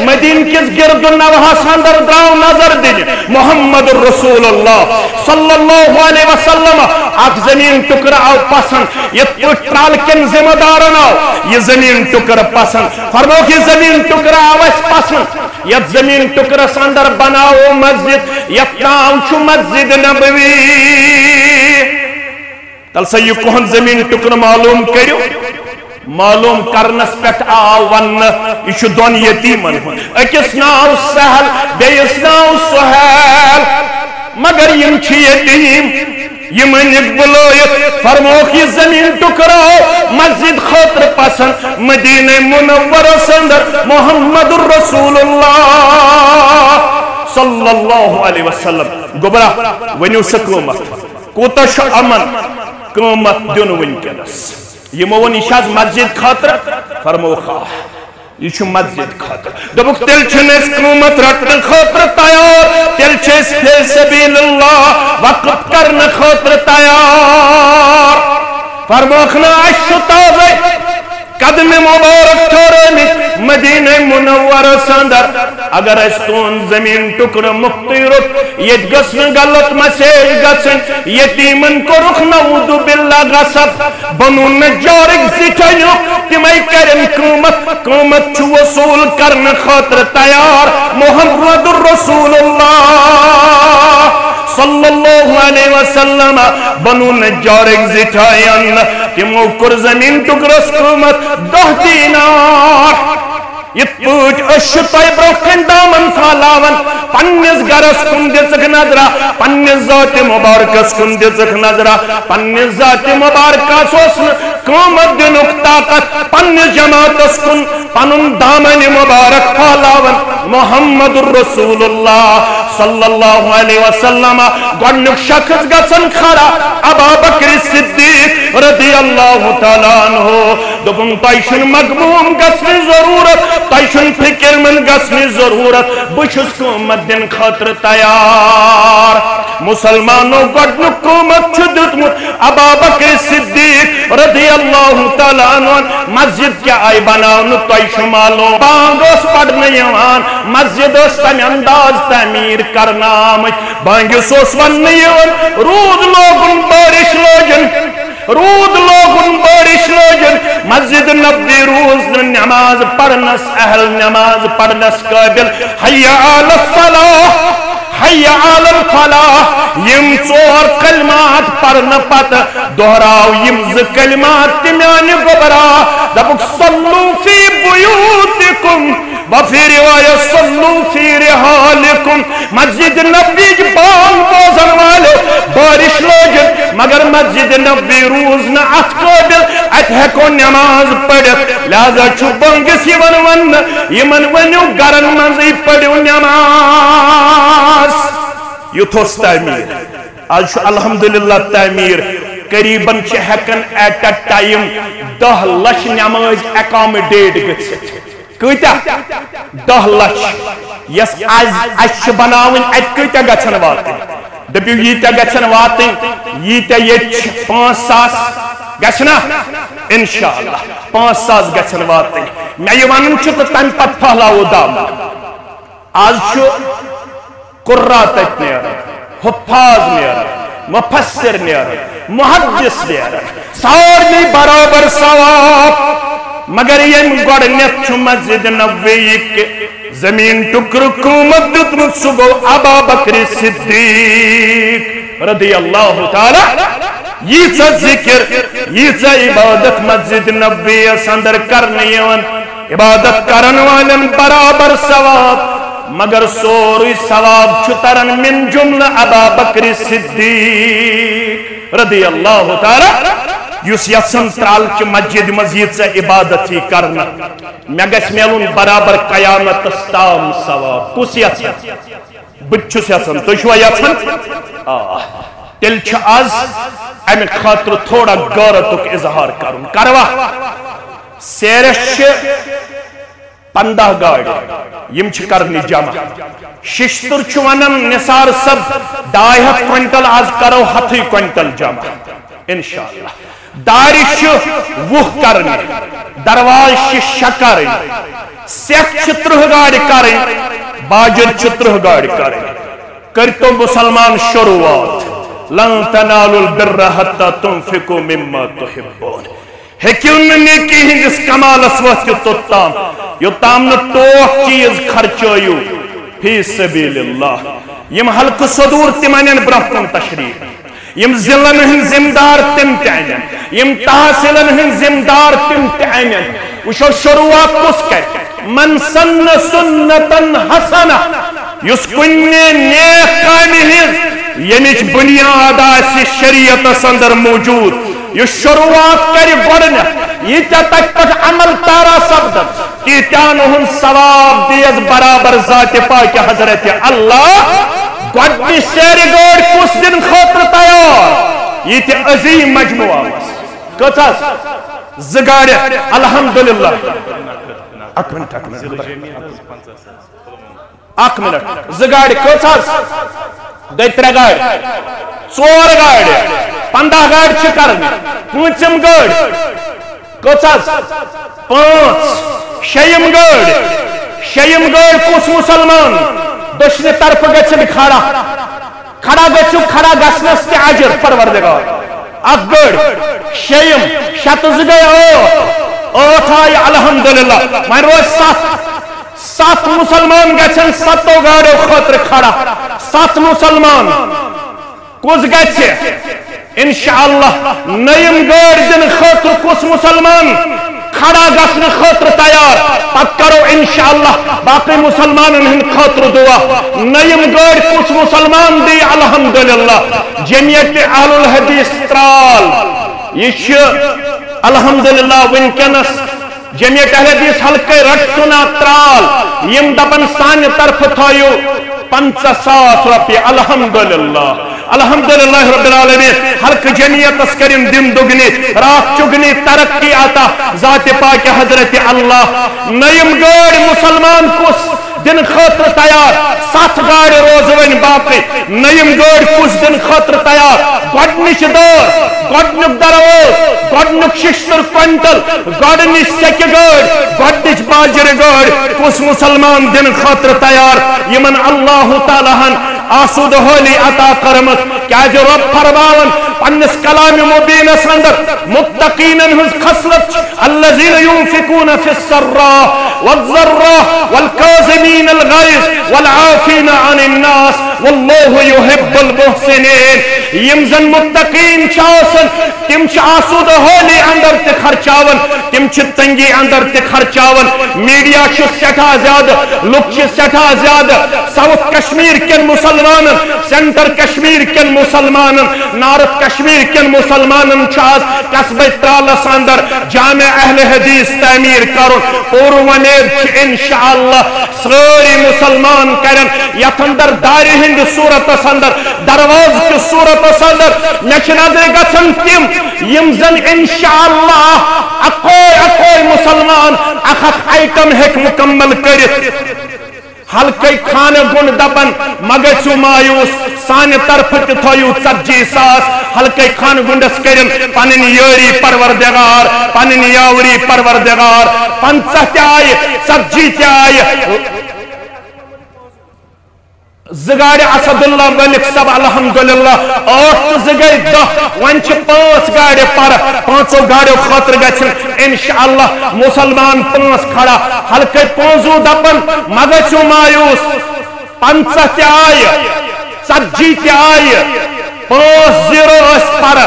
مدین کس گرد نوہ سندر دراؤ نظر دن محمد رسول اللہ صلی اللہ علیہ وسلم اک زمین ٹکر آو پسند یہ ٹرال کن ذمہ دارن آو یہ زمین ٹکر پسند فرمو کی زمین ٹکر آو اس پسند یہ زمین ٹکر سندر بناو مسجد یہ نام چھو مسجد نبوی تل سے یہ کون زمین ٹکر معلوم کریو معلوم کرنس پیٹ آون یہ دون یتیمن اکس ناو سہل بیس ناو سہل مگر یم چھ یتیم یمن بلویت فرموک یہ زمین ٹکراو مسجد خاطر پسند مدینہ منور سندر محمد الرسول اللہ صلی اللہ علیہ وسلم گبرہ ونیو سکومت کوتش امن قومت دن ونکنس یہ مون اشاز مسجد خاطر فرمو خواہ یہ چھو مسجد خاطر دبک تل چھنس قومت رٹن خاطر تیار تل چھس فی سبیل اللہ وقت کرن خاطر تیار فرموخنا عشو تازے قدم مبارک چھوڑے مدینہ منور سندر اگر استون زمین ٹکر مختیرت یہ گسن غلط مسیج گسن یتیمن کو رخ نعوذ باللہ غصب بنو نجارک زٹنو تمہیں کرن قومت چھو وصول کرن خاطر تیار محمد الرسول اللہ صلی اللہ علیہ وسلم بنو نجارک زٹائین تمہو کر زمین ٹکرس قومت 10 دینار یہ پوچھ اشتائی بروکن دامن پھالاون پنیس گرس کن دزک نظرہ پنیس ذات مبارکس کن دزک نظرہ پنیس ذات مبارکس اسن قومت دنک طاقت پنیس جماعتس کن پنن دامن مبارک پھالاون محمد الرسول اللہ صلی اللہ علیہ وسلم گونک شخص گسن کھڑا ابا بکر صدیق رضی اللہ تعالیٰ عنہ دبن تائشن مقبوم گسن ضرورت تائشن فکر من گسن ضرورت بشس قومت دن خاطر تیار مسلمانوں گونک قومت چھدت مت ابا بکر صدیق رضی اللہ تعالیٰ عنہ مسجد کیا آئی بناؤن تائشن مالو بانگوس پڑھنے یوان مسجد اس تمی انداز تعمیر کرنا آمد بانگی سوس ون نیون رود لوگن بارش لوجن رود لوگن بارش لوجن مسجد نبی روز نماز پڑھنس اہل نماز پڑھنس قابل حیّ علی الصلاح حیّ علی الفلاح یم چور کلمات پڑھنا پت دہراو یم ز کلمات تمیانی گبرا دبک صلو فی بیوتکم وفی روایت صلو فی رحالکم مسجد نبی بان بوزن والے بارش لوجن مگر مسجد نبی روز نہ ات قابل ات ہیکو نماز پڑھت لہذا چھو بنگس یون ون یمن ونیو گرن منزی پڑھو نماز یتھوس تعمیر آج الحمدللہ تعمیر قریباً چھ ہیکن ایٹ اے ٹائم 10 لچھ نماز اکامڈیٹ گژھت کۭتیاہ 10 لچھ یس آج بناون ات کۭتیاہ گژھن واتن دپیو ییتیاہ گژھن واتن ییتیاہ ییٚتہِ 5,000 گژھنا انشاءاللہ 5,000 گژھن واتن مےٚ یہِ ونُن چھُ تہٕ تمہِ پتہٕ پھہلاوو دامن آز چھُ قُرّا تتہِ نیران حفاظ نیران مفسر نیران محدث نیران سارنٕے برابر ثواب مگر یم گۄڈنیٚتھ چھُ مسجد نبوی کہ زمین ٹکر قومت دتمت سہ گو ابا بکر صدیق رضی اللہ تعالی یہ ذکر یہ عبادت مسجد نبوی اندر کرنے عبادت کرن والن برابر ثواب مگر سوری ثواب چھترن من جملہ ابا بکر صدیق رضی اللہ تعالی یس یسن ترال چ مسجد مزید سے عبادت ہی کرنا میں گژھ میلن برابر قیامت تام ثواب کس یسن بچھس یسن تو چھوا یسن تیل چھ آز امی خاطر تھوڑا غورتک اظہار کرن کروا سیرش 15 گاڑی یم چھ کرنی جمع ششتر چھ ونن نثار صب 2.5 کوئنٹل آز کرو 100 کوئنٹل جمع انشاءاللہ داری چھ 20 کرنی درواز چھ 6 کرنی سیک چھ 30 گاڑی کرنی باجر چھ 30 گاڑی کرنی کرتو مسلمان شروعات لن تنالوا البر حتى تنفقوا مما تحبون ہیکیون نیکی ہندس کمال اسوات کی توتام یوتام نہ توق چیز خرچویو فی سبیل اللہ یم حلق صدور تمانین برحکم تشریح یم ذلن ہن زمدار تم تعینین یم تحصیلن ہن زمدار تم تعینین وشو شروعات کس کہتے من سن سنتن حسنہ یس کنی نیک قائمی ہز یمیچ بنیاد آسی شریعت سندر موجود یہ شروعات کری گوڑنے یہ تک تک عمل تارا سبدت کہ تیانہن ثواب دیز برابر ذات پاک حضرت اللہ گوڑنی سیری گوڑ کس دن خطر تیار یہ تی عظیم مجموعہ کچھاس زگاڑی الحمدللہ اک منٹ زگاڑی کچھاس گئی 3 گاڑی 4 گاڑی 15 گاڑی چھ کرنی پونچم گاڑی کچھاس 5 شیم گاڑی کس مسلمان دشنی طرف گچھن کھڑا گچھو کھڑا گسنس کے عجر پروردگار اک گاڑی شیم شتز گئی 8 آئی الحمدللہ میں روز 7 مسلمان گچھن 7 گاڑی خطر کھڑا 7 مسلمان کس گچھے انشاءاللہ نیم گاڑ دن خطر کس مسلمان کھڑا گسن خطر تیار پک کرو انشاءاللہ باقی مسلمان ہن خطر دعا نیم گاڑ کس مسلمان دی الحمدللہ جمعیت اہل الحدیث ترال یہ الحمدللہ ونکنس جمعیت اہل حدیث حلقہ رٹ سنا ترال یم دپن سان طرف تھایو 50,000 روپیہ الحمدللہ رب العالمین حلق جمعیت اسکرین دن دگنی رات چگنی ترقی آتا ذات پاک حضرت اللہ نیم گاڑ مسلمان کس دن خطر تیار 7 گاڑی روزوین باقی نیم گاڑ کس دن خطر تیار گوڑنش دور گوڑنک دروز گوڑنک 66 کوئنٹل گوڑنش سیک گاڑ گوڑنش باجر گاڑ کس مسلمان دن خطر تیار یمن اللہ تعالیٰ آسود ہولی عطا کرمت کیا جو رب فرماون پنس کلام مبین سندر متقین ہز خصلت الذین ينفقون فی السراء والضراء والکاظمین الغیظ والعافین عن الناس واللہ یحب المحسنین یم زن متقین چاسن تم چھ آسود ہولی اندر تے خرچاون تم چھ تنگی اندر تے خرچاون میڈیا چھ سٹھا زیادہ لوگ چھ سٹھا زیادہ ساؤتھ کشمیر کن مسلمان سینٹر کشمیر کن مسلمان نارتھ کشمیر کن مسلمان چاز قصبہ ترالس اندر جامع اہل حدیث تعمیر کرن اور ونید چھ انشاءاللہ ساری مسلمان کرن یت اندر داری ہند صورت اندر درواز کی صورت اندر مچ نظر گژھن تم یم زن انشاءاللہ اکوئی مسلمان اخ آئٹم ہیک مکمل کرت حلقہ خانہ گن دبن مگچو مایوس سان طرف تھویو 40,000 حلقہ خانہ گنڈس کرن پنن یوری پروردگار پنن یاوری پروردگار 50 تے آئے 40 تے آئے زگاڑ اسداللہ ملک صاحب الحمدللہ 8 زگاڑ 10 ونچ 5 گاڑی پر 5 گاڑیوں خاطر گچن انشاءاللہ مسلمان 5 کھڑا ہلکے 5 دپن مگچو مایوس 50 تی آئے 40 تی آئے 5-0 اس پر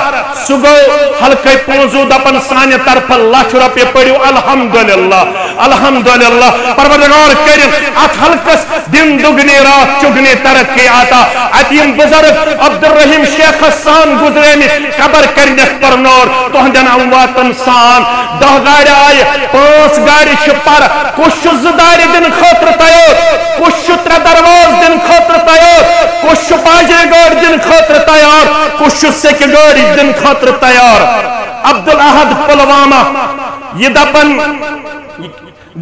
سگو ہلکے 5 دپن سانے طرف ₹1,00,000 پڑیو الحمدللہ الحمدللہ پروردگار کریم ات ہلکس دن دگنی رات چگنی ترقی آتا اتیم بزرگ عبدالرحیم شیخ حسان گزرینی قبر کرنیک پر نور تہندن امواتن سان 10 گاڑی آئے 5 گاڑی شپر کش زداری دن خاطر تیار کش 3 درواز دن خاطر تیار کش پاجر گاڑ دن خاطر تیار کش سک گاڑی دن خاطر تیار عبدالاحد پلوامہ یہ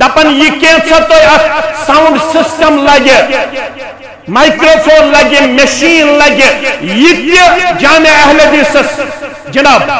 دپن یہ کیسا تو ساؤنڈ سسٹم لگے مائکروفون لگے مشین لگے یہ جامع اہل حدیث جناب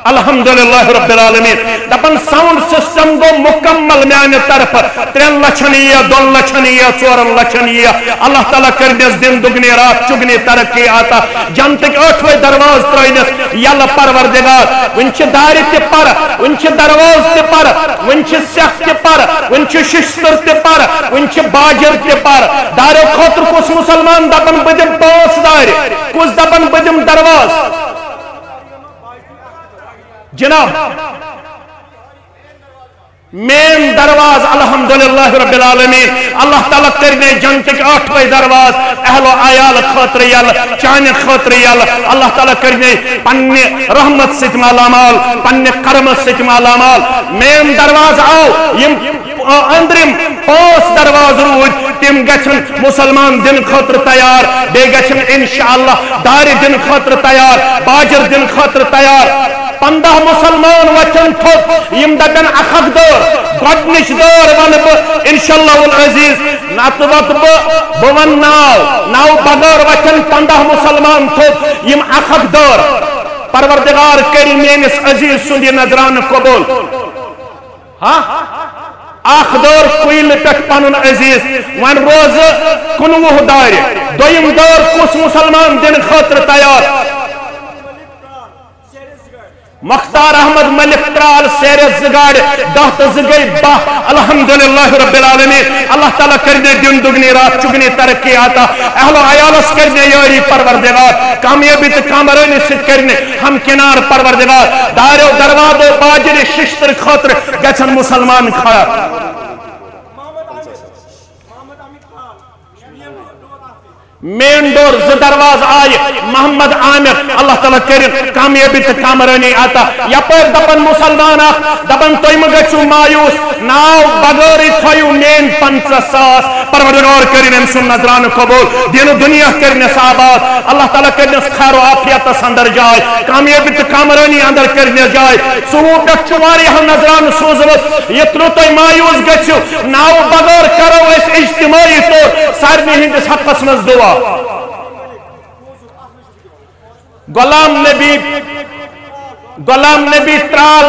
الحمدللہ رب العالمین دپن ساؤنڈ سسٹم گو مکمل میانے طرف 3 لچھن یہ 2 لچھن یہ 4 لچھن یہ اللہ تعالیٰ کرنیس دن دگنی رات چگنی ترقی آتا جنتک 8ویں دروازہ ترائنس یل پروردگار ونچ داری تی پر ونچ دروازہ تی پر ونچ سیخ تی پر ونچ ششتر تی پر ونچ باجر تی پر دارو خاطر کس مسلمان دپن بدم 5 داری کس دپن بدم دروازہ جناب مین درواز الحمدللہ رب العالمین اللہ تعالیٰ کرنے جنتک 8ویں دروازہ اہل و عیال خاطر یل چانہ خاطر یل اللہ تعالیٰ کرنے پنہ رحمت ست مالا مال پنہ کرمت ست مالا مال مین درواز آو یم اندرم 5 درواز روز تم گچن مسلمان دن خاطر تیار بے گچن انشاءاللہ داری دن خاطر تیار باجر دن خاطر تیار 15 مسلمان وچن تھوک یم دکن اخک دور گوڑنش دور ون انشاءاللہ العزیز ناتوت بون ناو بغیر وچن 15 مسلمان تھوک یم اخک دور پروردگار کری مینس عزیز سندی نظران قبول ہاں اخ دور کوئل پٹ پنن عزیز ون روز 19 دار دویم دور کس مسلمان دن خاطر تیار مختار احمد ملک ترال سیر زگاڑ 10 زگئی 12 الحمدللہ رب العالمین اللہ تعالیٰ کرنے دن دگنی رات چگنی ترقی آتا اہل و عیالس کرنے یاری پروردگار کامیابی تو کامرانی ست کرنے ہم کنار پروردگار دارو دروازو باجر ششتر خاطر گچن مسلمان کھڑا مین ڈور 2 دروازہ آئے محمد عامر اللہ تعالیٰ کریم کامیابی تو کامرانی آتا یا پر دپن مسلمان دپن تویم گچو مایوس ناو بغوری تھویو مین 50,000 پروردگار کرین انسان نظران قبول دین و دنیا کرنے صحابات اللہ تعالیٰ کرنے خیر و عافیت اندر جائے کامیابی تو کامرانی اندر کرنے جائے سوو پک چواری ہم نظران سوزوت یتنو توی مایوس گچو ناو بغور کرو اس اجتماعی طور سارنی ہندس حق اسمز دعا غلام نبی ترال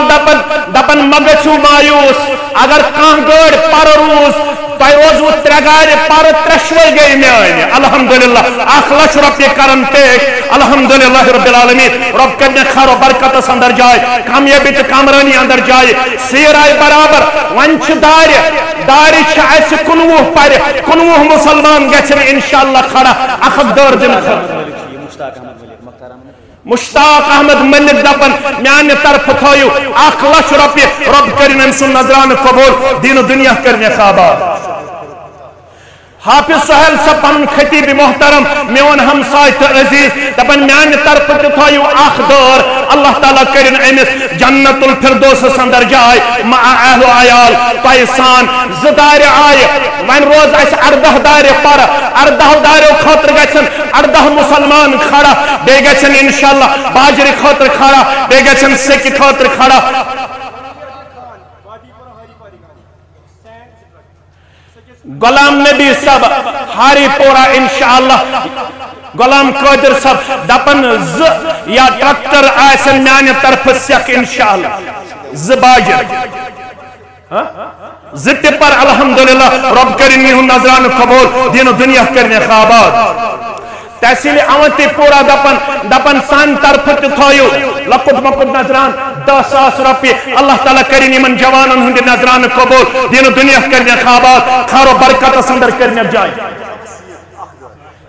دپن مگچو مایوس اگر کان گڑ پر روز تۄہہِ روزوٕ 3 گاڑِ پر 3 گئی میٲنۍ الحمدللہ ₹1,00,000 کرن پیش الحمدللہ رب العالمین رب کرنے خیر و برکت اندر جائے کامیابی تو کامرانی اندر جائے سیر آئی برابر ونچ داری اس 19 پر 19 مسلمان گچن انشاءاللہ کھڑا اخب دور دن مشتاق احمد ملک دپن میانے طرف تھویو ₹1,00,000 رب کرن انسان نظران قبول دین و دنیا کرنے خوابات حافظ سہیل صاحب پن خطیب محترم میون ہمسائے تو عزیز دپن میانے طرف تھویو دور اللہ تعالیٰ کرن امس جنت الفردوس اندر جائے مع اہل و عیال پیسان 2 دار آئے ون روز اس 18 دار پر 18 داریو خاطر گچن 18 مسلمان کھڑا بے گچن انشاءاللہ باجر خاطر کھڑا بے گچن سکی خاطر کھڑا غلام نبی صاحب ہاری پورا انشاءاللہ غلام قادر صاحب دپن یا ٹریکٹر آسن میانے طرف سیک انشاءاللہ 2 باجر زت پر الحمدللہ رب کرن یہن نظران قبول دین و دنیا کرنے خوابات تحصیل اونتی پورا دپن سان طرف تھویو لکت مکت نظران 10,000 روپیے اللہ تعالیٰ کرن یمن جوانن ہند نظران قبول دین و دنیا کرنے خوابات خار و برکت سندر کرنے جائے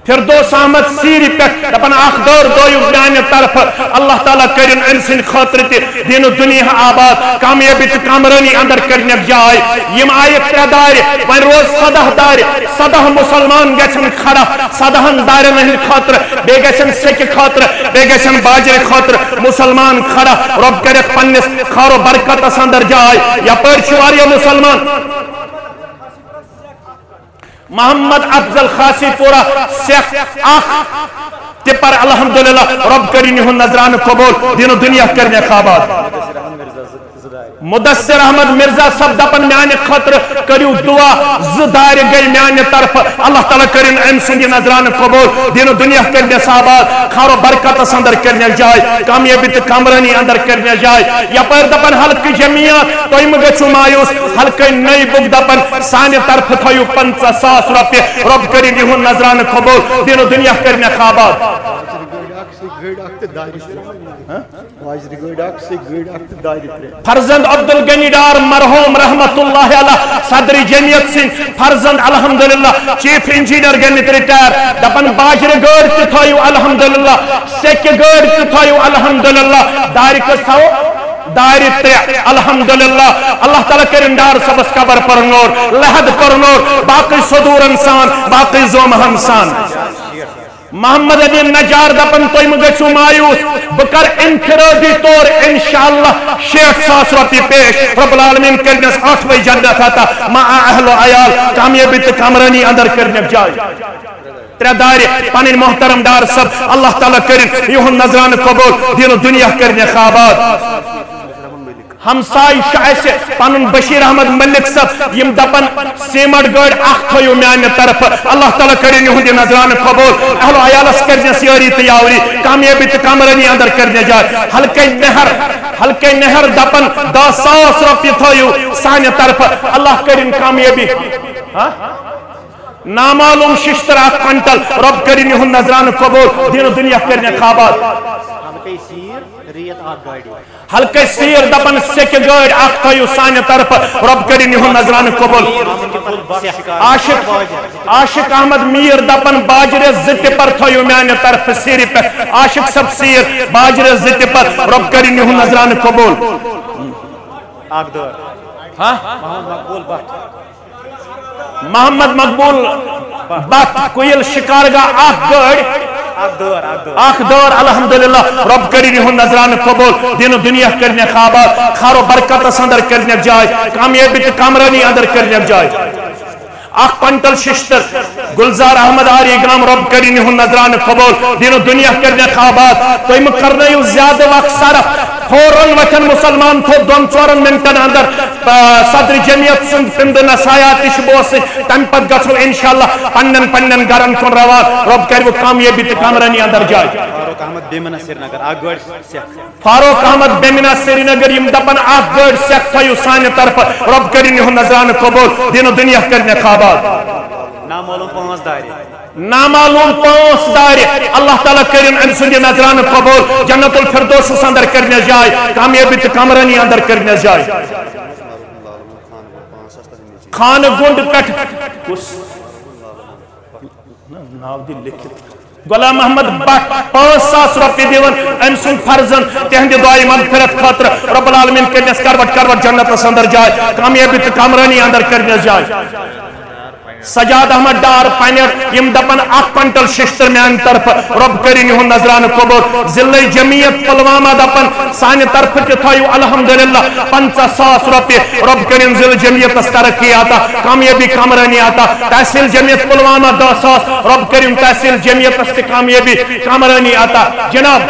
فردوس احمد سیری پہ دپن اخ دور دویو میانہ طرف اللہ تعالیٰ کرن انسان خاطر تہ دین و دنیا آباد کامیابی تہ کامرانی اندر کرنے جائے یم آئے تردار وین روز 100 دار 100 مسلمان گژھن کھڑا 100 دارن ہند خاطر بے گژھن سکہ خاطر بے گژھن باجر خاطر مسلمان کھڑا رب کرت پنس خار و برکت اندر جائے یا پر واریاہ مسلمان محمد افضل خاصی پورا سیخ آخ تپر الحمدللہ رب کرین یہن نظران قبول دین و دنیا کرنے خوابات مدثر احمد مرزا سب دپن میانہ خاطر کریو دعا زدار گئی میانہ طرف اللہ تعالیٰ کرن ام سندی نظران قبول دین و دنیا کرنے صحابات خار و برکت اندر کرنے جائے کامیابی تہ کامرانی اندر کرنے جائے یا پر دپن حلقہ جمعیت تو گژھو مایوس حلقہ نئی بک دپن سانہ طرف تھیو 50,000 روپیے رب کرن یہن نظران قبول دین و دنیا کرنے خوابات فرزند عبدالغنی ڈار مرحوم رحمت اللہ علیہ صدر جمعیت سن فرزند الحمدللہ چیف انجینئر گنت ریٹائر دپن باجر گاڑ تہ تھیو الحمدللہ سکہ گاڑ تہ تھیو الحمدللہ دار کس تھو دار 3 الحمدللہ اللہ تعالیٰ کرن ڈار سبس قبر پر نور لحد پر نور باقی صدور انسان باقی زوم ہمسان محمد علی نجار دپن تو گژھو مایوس بکر انفرادی طور انشاءاللہ 60,000 روپیے پیش رب العالمین کرنس 8ویں جنت عطا مع اہل و عیال کامیابی تہ کامرانی اندر کرنے جائے 3 دار پنن محترم ڈار سب اللہ تعالیٰ کرن یہن نظران قبول دین و دنیا کرنے خوابات ہمسائی شاہ سے پنن بشیر احمد ملک صاحب یم دپن سیمٹ گاڑ اخ تھیو میانہ طرف اللہ تعالیٰ کرن یہند نظران قبول اہل و عیالس کرنے سیاری تہ یاوری کامیابی تہ کامرانی اندر کرنے جائے حلقہ نہر دپن 10,000 روپیے تھیو سانہ طرف اللہ کرن کامیابی نامعلوم ششتر 1 کنٹل رب کرن یہند نظران قبول دین و دنیا کرنے خوابات حلقہ سیر دپن سکہ گاڑ اخ تھیو سانہ طرف رب کرن یہن نظران قبول عاشق احمد میر دپن باجر زت پر تھیو میانہ طرف سیری پہ عاشق سب سیر باجر زت پر رب کرن یہن نظران قبول محمد مقبول بٹ کوئل شکارگاہ اخ گاڑ آخ دور الحمدللہ رب کرن یہن نظران قبول دین و دنیا کرنے خوابات خار و برکت اندر کرنے جائے کامیابی تہ کامرانی اندر کرنے جائے 1 کنٹل ششتر گلزار احمد آری گام رب کرن یہن نظران قبول دین و دنیا کرنے خوابات تو ام کرنے زیادہ وقت صرف فوراً وچن مسلمان تھو 2-4 منٹن اندر صدر جمعیت سن پمد نسایات بوس تم پت گھو انشاءاللہ پنن گرن کن روان رب کر وہ کامیابی تہ کامرانی اندر جائے فاروق احمد بیمنا سری نگر یم دپن اخ گاڑ سیکھ تھیو سانہ طرف رب کرن یہن نظران قبول دین و دنیا کرنے خوابات نامعلوم 5 دار اللہ تعالیٰ کرن ام سند نظران قبول جنت الفردوس اندر کرنے جائے کامیابی تہ کامرانی اندر کرنے جائے خان گنڈ پٹ ناو دی لکھت غلام محمد بٹ 5,000 روپیے دیون ام سن فرزن تہند دعائی مغفرت خاطر رب العالمین کرنس کروٹ جنت اندر جائے کامیابی تہ کامرانی اندر کرنے جائے سجاد احمد ڈار پینٹ یم دپن 1 کنٹل ششتر میان طرف رب کرن یہن نظران قبول ضلع جمعیت پلوامہ دپن سانہ طرف تہ تھیو الحمدللہ 50,000 روپیے رب کرن ضلع جمعیت ترقی آتا کامیابی کامرانی آتا تحصیل جمعیت پلوامہ 10,000 رب کرن تحصیل جمعیت کامیابی کامرانی آتا جناب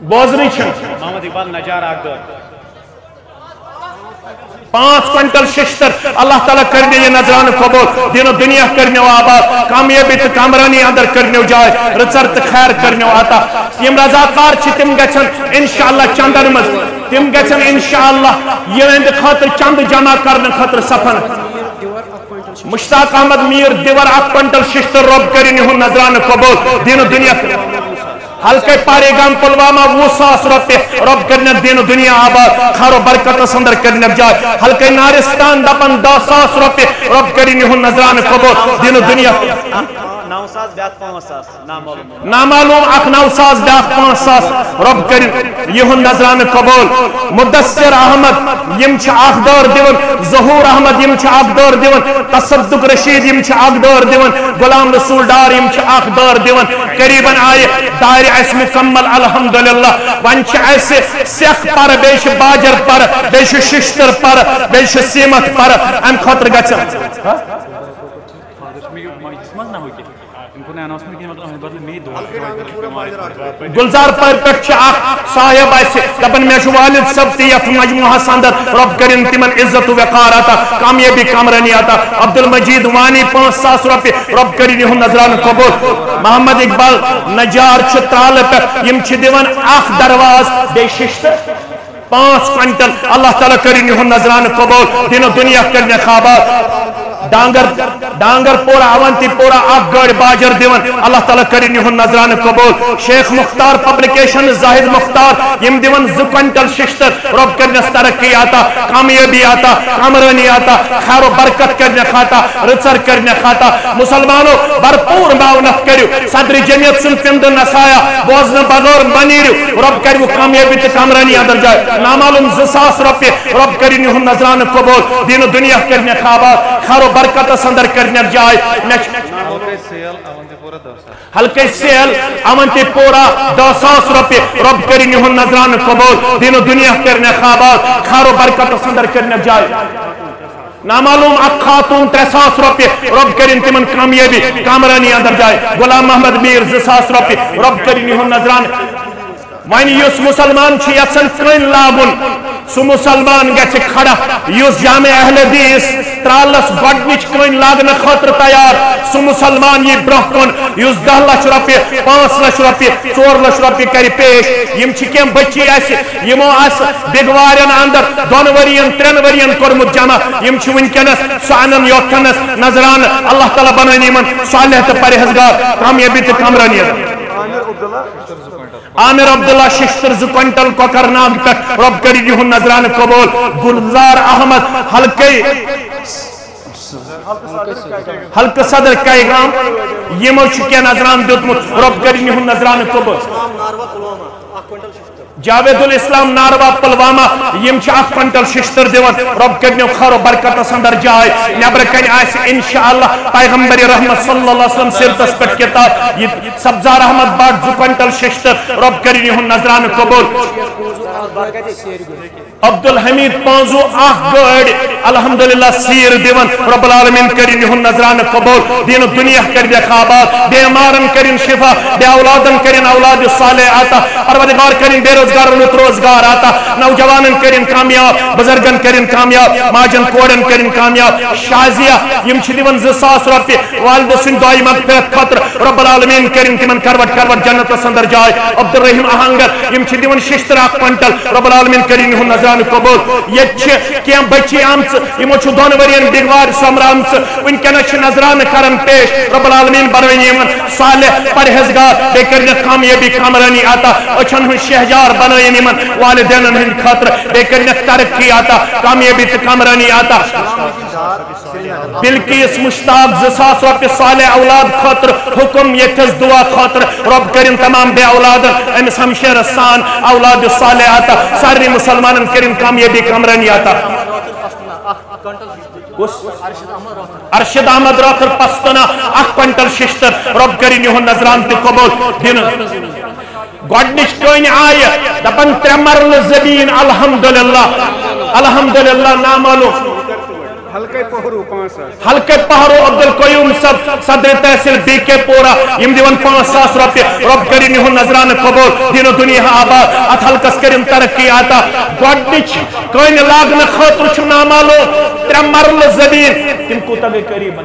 بوزری چھن محمد اقبال نجار آگدار 5 کنٹل ششتر اللہ تعالیٰ کرنے یہ نظران قبول دین و دنیا کرنے آباد کامیابی تہ کامرانی اندر کرنے جائے رچر تہ خیر کرنے آتا یم رضاکار چھ تم گژھن انشاءاللہ چندن مز تم گژھن انشاءاللہ یہ خاطر چند جمع کرنے خاطر سفن مشتاق احمد میر دیور 1 کوئنٹل ششتر رب کرن یہن نظرانہ قبول دین و دنیا حلقہ پارے گام پلوامہ 20,000 روپے رب کرنے دین و دنیا آباد خیر و برکت سندر کرنے جائے حلقہ نارستان دپن 10,000 روپے رب کرن یہن نظرانہ قبول دین و دنیا 9,000 بیاق 5,000 نامعلوم 9,000 بیاق 5,000 رب کرن یہن نظرانہ قبول مدثر احمد یم چھ اخدار دیون ظہور احمد یم چھ اخدار دیون تصدق رشید یم چھ اخدار دیون غلام رسول ڈار یم چھ اخدار دیون قریباً آئے دائر اس مکمل الحمدللہ ون چھ ایسے سیخ پر بیش باجر پر بیش ششتر پر بیش سیمت پر ام خطر گچن گلزار پر پٹھ صاحب ایسے دبن میں والد سب تیف مجموعہ سندر رب کرن تمن عزت و وقار آتا کامیابی کامرانی آتا عبدالمجید وانی 5,000 روپے رب کرن یہن نظران قبول محمد اقبال نجار چھترال پر یم چھ دیون 1 درواز بے ششتر 5 کوئنٹل اللہ تعالیٰ کرن یہن نظران قبول دین و دنیا کرنے خوابات ڈانگر پورا اونتی پورا 1 گاڑ باجر دیون اللہ تعالیٰ کرن یہن نظران قبول شیخ مختار پبلیکیشن زاہد مختار یم دیون 2 کوئنٹل ششتر رب کرنے ترقی آتا کامیابی آتا کامرانی آتا خیر و برکت کرنے خاطا رچر کرنے خاطا مسلمانوں بھرپور معاونت کریو صدر جمعیت سن پند نسایا بوزن بغور بنیریو رب کریو کامیابی تے کامرانی آدر جائے نامعلوم 2,000 روپے رب کرن یہن نظران قبول دین و دنیا کرنے خوابات خیر و برکت سندر کرنے جائے حلقہ سیل اونتی پورا 10,000 روپے رب کرن یہن نظران قبول دین و دنیا کرنے خوابات خیر و برکت سندر کرنے جائے نامعلوم خاتون 3,000 روپے رب کرن تمن کامیابی کامرانی اندر جائے غلام محمد میر 2,000 روپے رب کرن یہن نظران وانی یس مسلمان چھ یسن کن لاگن سو مسلمان گھس کھڑا یس جامع اہل حدیث ترالس گۄڈنِچ کن لاگن خاطر تیار سو مسلمان یہ برہ کن یس 10 لچھ روپے 5 لچھ روپے 4 لچھ روپے کر پیش یم چھ کیم بچی اس یمو اس بگوارن اندر 2 ورین 3 ورین کورمت جمع یم چھ ونکنس سانن یوکنس نظران اللہ تعالی بنانی من صالح تہ پرہیزگار کامیابی تہ کامرانی عامر عبداللہ ششتر 2 کوئنٹل کوکرناگ تک رب کرن یہن نظران قبول گلزار احمد حلقہ صدر کائیگام یمو چکے نظران دیتمت رب کرن یہن نظران قبول جاوید الاسلام ناروا پلوامہ یم چھ 1 کوئنٹل ششتر دیون رب کرنیو خیر و برکت سندر جائے نبر کن آس انشاءاللہ پیغمبر رحمت صلی اللہ علیہ وسلم سیرتس پٹ کتاب سبزار احمد باٹ 2 کوئنٹل ششتر رب کرن یہن نظران قبول عبدالحمید 1 گاڑ الحمدللہ سیر دیون رب العالمین کرن یہن نظران قبول دین و دنیا کرنے خوابات بیمارن کرن شفا بے اولادن کرن اولاد صالح آتا پروردگار کرن بے روزگار روزگار آتا نوجوانن کرن کامیاب بزرگن کرن کامیاب ماجن کوڑن کرن کامیاب شازیہ یم چھ دیون 2,000 روپے والد سن دعائی مغفرت خاطر رب العالمین کرن تمن کروٹ کروٹ جنت سندر جائے عبدالرحیم اہنگر یم چھ دیون 1 کوئنٹل رب العالمین کرن یہن نظران قبول یہ کیم بچی آمس یمو چھ 2 ورین بگوار سمرامس ونکنس چھ نظران کرن پیش رب العالمین بنوین یمن صالح پرہیزگار بے کرنے کامیابی کامرانی آتا اچھن ہن شہجار بنوین یمن والدینن ہند خاطر بے کرنے ترقی آتا کامیابی کامرانی آتا بلکیس مشتاق 2,000 روپے صالح اولاد خاطر حکم یکس دعا خاطر رب کرن تمام بے اولادن امس ہمشیر سان اولاد صالح آتا ساری مسلمانن کرن کامیابی کامرانی آتا ارشد احمد راکر پستنا 1 کوئنٹل ششتر رب کرن یہن نظران تی قبول دین گۄڈنِچ کٔنۍ آیہِ دپن 3 مرل زمین الحمدللہ الحمدللہ نامعلوم حلقہ پہرو عبدالقیوم صدر تحصیل بی کے پورا یم دیون 5,000 روپے رب کرن یہن نظران قبول دین و دنیا آباد ات حلقس کرن ترقی آتا گۄڈنِچ کٔنۍ لاگنہ خاطر چھ نامعلوم 3 مرل زمین تم کوتاہ گئی قریباً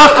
1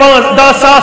10,000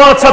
500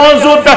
500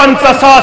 50,000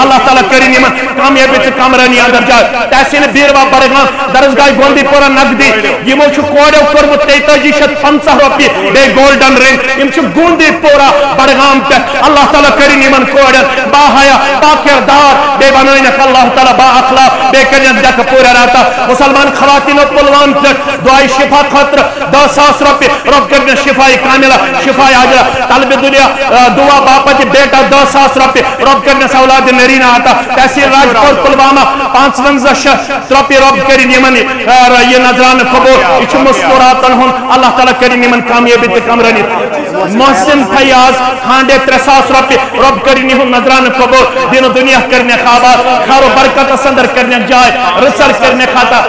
اللہ تعالیٰ کرین یمن کامیابی تو کامرانی اندر جائے تحسین بیروا بڑگام درسگاہ گوندی پورا نقدی یمو چھ کوڑیو کرمت 4350 روپیہ بے گولڈن رنگ یم چھ گوندی پورا بڑگام پہ اللہ تعالیٰ کرین یمن کوڑیو با حیا با کردار بے بنائنک اللہ تعالیٰ با اخلاق بے کرین دک پورا رہتا مسلمان خواتین و پلوان پہ دعائی شفا خاطر 10,000 روپیہ رب کرنے شفائی کاملہ شفائی عاجلہ طالب دنیا دعا باپا جی بیٹا 10,000 روپیہ رب کرنے اولاد نرینہ آتا تحصیل راجپور پلوامہ 55 روپیہ رب کرین یمن یہ نظران قبول یہ مستوراتن ہون اللہ تعالیٰ کرین یمن کامیابی تے کمرانی محسن فیاض کھانڈے 3,000 روپیہ رب کرین یمن نظران قبول دین و دنیا کرنے خوابات خار و برکت سندر کرنے جائے رسل کرنے کھاتا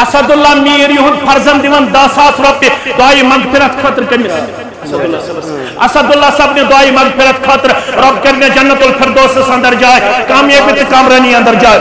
اسد اللہ میر یہن فرزند دیون 10,000 روپیہ دعائی مغفرت خاطر کرنے اسد اللہ صاحب نے دعائی مغفرت خاطر رب کرنے جنت الفردوس اندر جائے کامیابی تے کامرانی اندر جائے